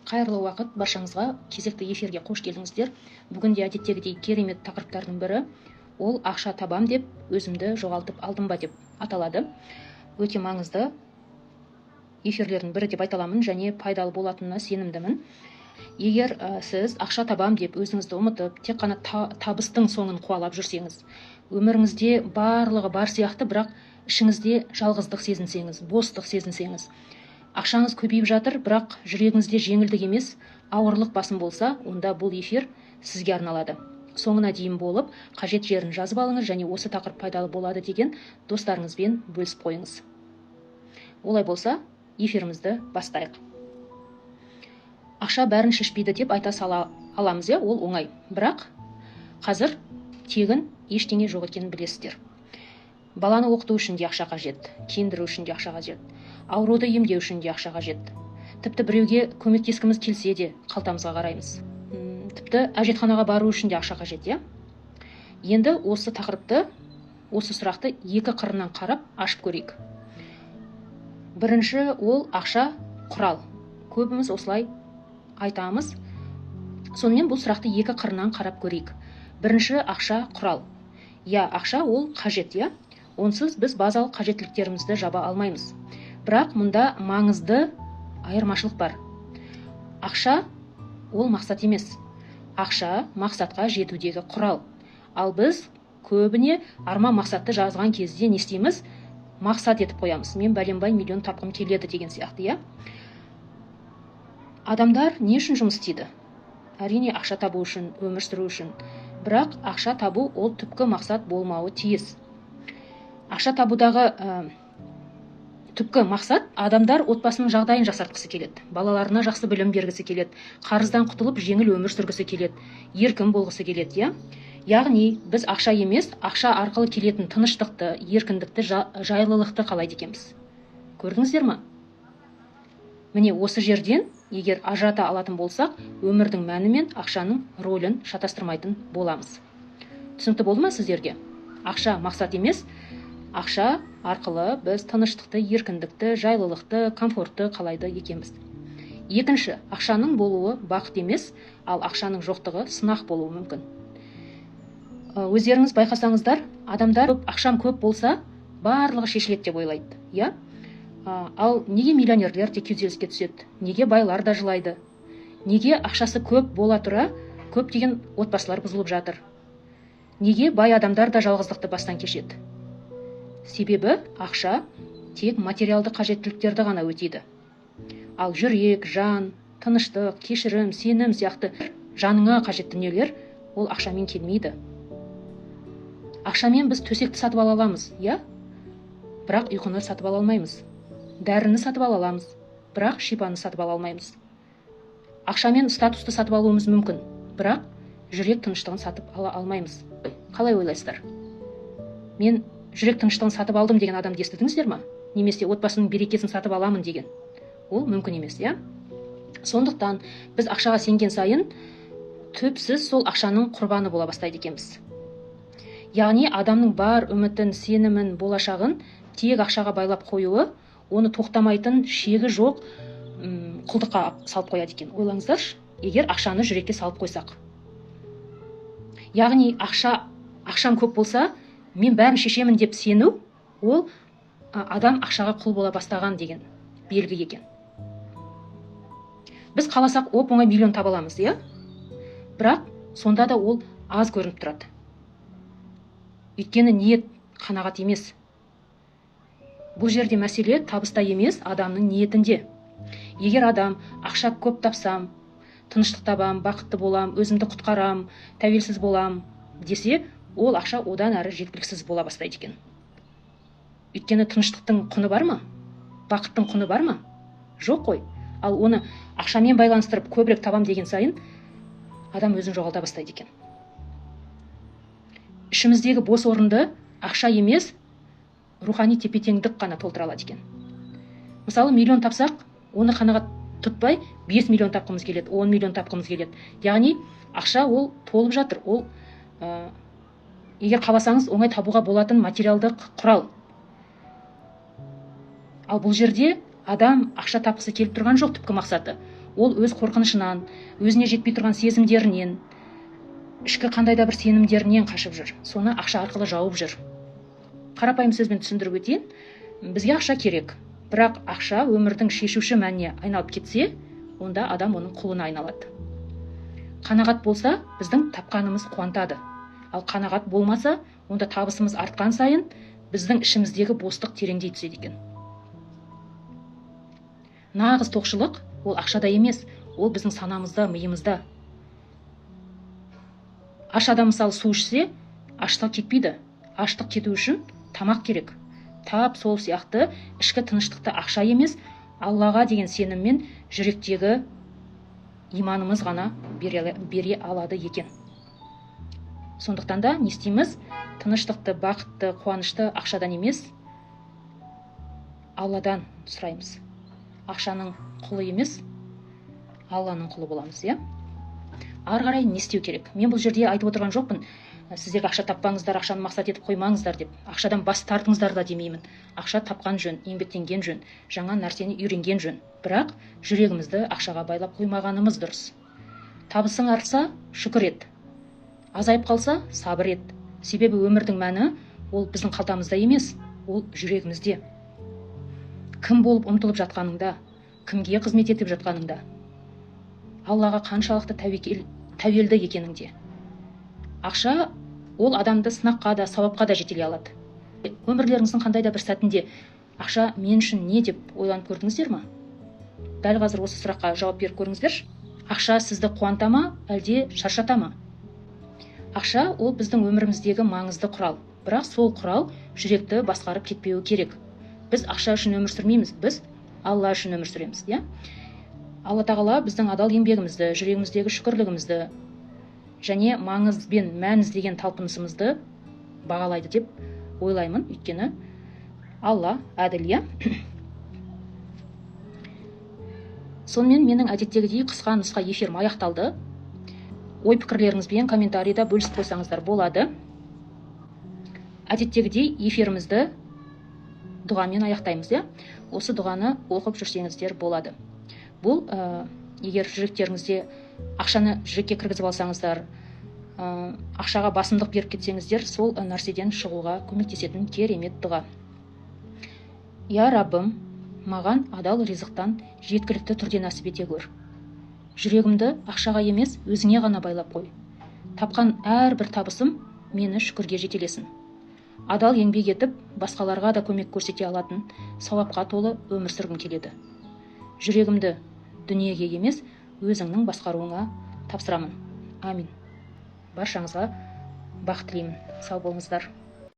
Қайырлы уақыт баршаңызға, кезекті эфирге қош келдіңіздер. Бүгінде әдеттегідей керемет тақырыптардың бірі ол ақша табам деп өзімді жоғалтып алдым ба деп аталады. Өте маңызды эфирлердің бірі деп айта аламын және пайдалы болатынына сенімдімін. Егер сіз ақша табам деп өзіңізді ұмытып, тек қана табыстың соңын қуалап жүрсеңіз, өміріңізде барлығы бар сияқты, бірақ ішіңізде жалғыздық сезінсеңіз, бостық сезінсеңіз, ақшаңыз көбейіп жатыр, бірақ жүрегіңізде жеңілдік емес, ауырлық басым болса, онда бұл эфир сізге арналады. Соңына дейін болып, қажет жерін жазып алыңыз және осы тақырып пайдалы болады деген достарыңызбен бөлісіп қойыңыз. Олай болса, эфирімізді бастайық. Ақша бәрін шешпейді деп айта сала аламыз, ол оңай. Бірақ қазір тегін ештеңе жоқ екенін білесіздер. Баланы оқыту үшін де ақша қажет, киіндіру үшін де ақша қажет, ауруды емдеу үшін де ақша қажет. Тіпті біреуге көмектескіміз келсе де қалтамызға қараймыз. Тіпті әжетханаға бару үшін де ақша қажет, Енді осы тақырыпты, осы сұрақты екі қырынан қарап ашып көрейік. Бірінші, ол ақша құрал. Көбіміз осылай айтамыз. Сонымен бұл сұрақты екі қырынан қарап көрейік. Бірінші, ақша құрал. Ақша ол қажет, Онсыз біз базалық қажеттіліктерімізді жаба алмаймыз. Бірақ мұнда маңызды айырмашылық бар. Ақша ол мақсат емес. Ақша мақсатқа жетудегі құрал. Ал біз көбіне арман мақсатты жазған кезде не істейміз? Мақсат етіп қоямыз. Мен бәленбай миллион тапқым келеді деген сияқты, Адамдар не үшін жұмыс істейді? Әрине ақша табу үшін, өмір сүру үшін. Бірақ ақша табу ол түпкі мақсат болмауы тиіс. Ақша табудағы түпкі мақсат адамдар отбасының жағдайын жақсартқысы келеді. Балаларына жақсы білім бергісі келеді. Қарыздан құтылып жеңіл өмір сүргісі келеді. Еркін болғысы келеді, Яғни біз ақша емес, ақша арқылы келетін тыныштықты, еркіндікті, жайлылықты қалайды екенбіз. Көрдіңіздер ме? Міне осы жерден егер ажырата алатын болсақ, өмірдің мәні мен ақшаның рөлін шатастырмайтын боламыз. Түсінікті болды ма сіздерге? Ақша мақсат емес, ақша арқылы біз тыныштықты, еркіндікті, жайлылықты, комфортты қалайды екенбіз. Екінші, ақшаның болуы бақыт емес, ал ақшаның жоқтығы сынақ болуы мүмкін. Өздеріңіз байқасаңыздар, адамдар ақшам көп болса, барлығы шешіледі деп ойлайды, Ал неге миллионерлер де күйзеліске түседі? Неге байлар да жылайды? Неге ақшасы көп бола тұра, көптеген отбасылар бұзылып жатыр? Неге бай адамдар да жалғыздықты бастан кешеді? Себебі ақша тек материалды қажеттіліктерді ғана өтейді. Ал жүрек, жан, тыныштық, кешірім, сенім сияқты жаныңа қажетті дүниелер ол ақшамен келмейді. Ақшамен біз төсекті сатып ала аламыз, Бірақ ұйқыны сатып ала алмаймыз. Дәріні сатып ала аламыз, бірақ шипаны сатып ала алмаймыз. Ақшамен статусты сатып алуымыз мүмкін, бірақ жүрек тыныштығын сатып ала алмаймыз. Қалай ойлайсыздар? Мен жүрек тыныштығын сатып алдым деген адамды естідіңіздер ме? Немесе отбасының берекесін сатып аламын деген. Ол мүмкін емес, Сондықтан біз ақшаға сенген сайын түпсіз сол ақшаның құрбаны бола бастайды екенбіз. Яғни адамның бар үмітін, сенімін, болашағын тек ақшаға байлап қоюы, оны тоқтамайтын шегі жоқ құлдыққа салып қояды екен. Ойлаңыздаршы, егер ақшаны жүрекке салып қойсақ. Яғни ақшам көп болса, мен бәрін шешемін деп сену, ол адам ақшаға құл бола бастаған деген белгі екен. Біз қаласақ оп-оңай миллион таба аламыз, Бірақ сонда да ол аз көрініп тұрады. Өйткені ниет қанағат емес. Бұл жерде мәселе табыста емес, адамның ниетінде. Егер адам ақша көп тапсам, тыныштық табам, бақытты болам, өзімді құтқарам, тәуелсіз болам десе, ол ақша одан әрі жеткіліксіз бола бастайды екен. Өйткені тыныштықтың құны бар ма? Бақыттың құны бар ма? Жоқ қой. Ал оны ақшамен байланыстырып көбірек табам деген сайын, адам өзін жоғалта бастайды екен. Ішіміздегі бос орынды ақша емес, рухани тепе-теңдік қана толтыра алады екен. Мысалы, миллион тапсақ, оны қанағат тұтпай 5 миллион тапқымыз келеді, 10 миллион тапқымыз келеді. Яғни ақша ол толып жатыр. Ол егер қаласаңыз оңай табуға болатын материалдық құрал. Ал бұл жерде адам ақша тапқысы келіп тұрған жоқ түпкі мақсаты. ол өз қорқынышынан, өзіне жетпей тұрған сезімдерінен, ішкі қандай да бір сенімдерінен қашып жүр. Соны ақша арқылы жауып жүр. Қарапайым сөзбен түсіндіріп өтейін. Бізге ақша керек, бірақ ақша өмірдің шешуші мәніне айналып кетсе, онда адам оның құлына айналады. Қанағат болса, біздің тапқанымыз қуантады. Ал қанағат болмаса, онда табысымыз артқан сайын, біздің ішіміздегі бостық тереңдей түседі екен. Нағыз тоқшылық ол ақшада емес, ол біздің санамызда, миымызда. Аш адам мысалы су ішсе, аштық кетпейді. Аштық кету үшін тамақ керек. Тап сол сияқты ішкі тыныштықты ақша емес, Аллаға деген сеніммен жүректегі иманымыз ғана бере алады екен. Сондықтан да не істейміз? Тыныштықты, бақытты, қуанышты ақшадан емес, Алладан сұраймыз. Ақшаның құлы емес, Алланың құлы боламыз, иә? Ары қарай не істеу керек? Мен бұл жерде айтып отырған жоқпын. Сіздерге ақша таппаңыздар, ақшаны мақсат етіп қоймаңыздар деп. Ақшадан бас тартыңыздар да демеймін. Ақша тапқан жөн, еңбектенген жөн, жаңа нәрсені үйренген жөн. Бірақ жүрегімізді ақшаға байлап қоймағанымыз дұрыс. Табысың артса, шүкір ет. Азайып қалса, сабыр ет. Себебі өмірдің мәні ол біздің қалтамызда емес, ол жүрегімізде. Кім болып ұмтылып жатқаныңда, кімге қызмет етіп жатқаныңда, Аллаға қаншалықты тәуелді екеніңде. Ақша ол адамды сынаққа да, сауапқа да жетелей алады. Өмірлеріңіздің қандай да бір сәтінде ақша мен үшін не деп ойланып көрдіңіздер ме? Дәл қазір осы сұраққа жауап беріп көріңіздерші. Ақша сізді қуанта ма, әлде шаршата ма? Ақша ол біздің өміріміздегі маңызды құрал. Бірақ сол құрал жүректі басқарып кетпеуі керек. Біз ақша үшін өмір сүрмейміз, біз Алла үшін өмір сүреміз, иә? Алла тағала біздің адал еңбегімізді, жүрегіміздегі шүкірлігімізді және маңыз бен мән іздеген талпынысымызды бағалайды деп ойлаймын, өйткені Алла әділ, иә? Сонымен менің әдеттегідей қысқа нұсқа эфирім аяқталды. Ой пікірлеріңізбен комментарийда бөлісіп қойсаңыздар болады. Әдеттегідей эфирімізді дұғамен аяқтаймыз, иә? Осы дұғаны оқып жүрсеңіздер болады. Бұл, егер жүректеріңізде ақшаны жүрекке кіргізіп алсаңыздар, ақшаға басымдық беріп кетсеңіздер, сол нәрседен шығуға көмектесетін керемет дұға. Я Раббым, маған адал ризықтан жеткілікті түрде нәсіп ете көр. Жүрегімді ақшаға емес, өзіңе ғана байлап қой. Тапқан әрбір табысым мені шүкірге жетелесін. Адал еңбек етіп, басқаларға да көмек көрсете алатын, сауапқа толы өмір сүргім келеді. Жүрегімді дүниеге емес, өзіңнің басқаруыңа тапсырамын. Амин. Баршаңызға бақыт тілеймін. Сау болыңыздар.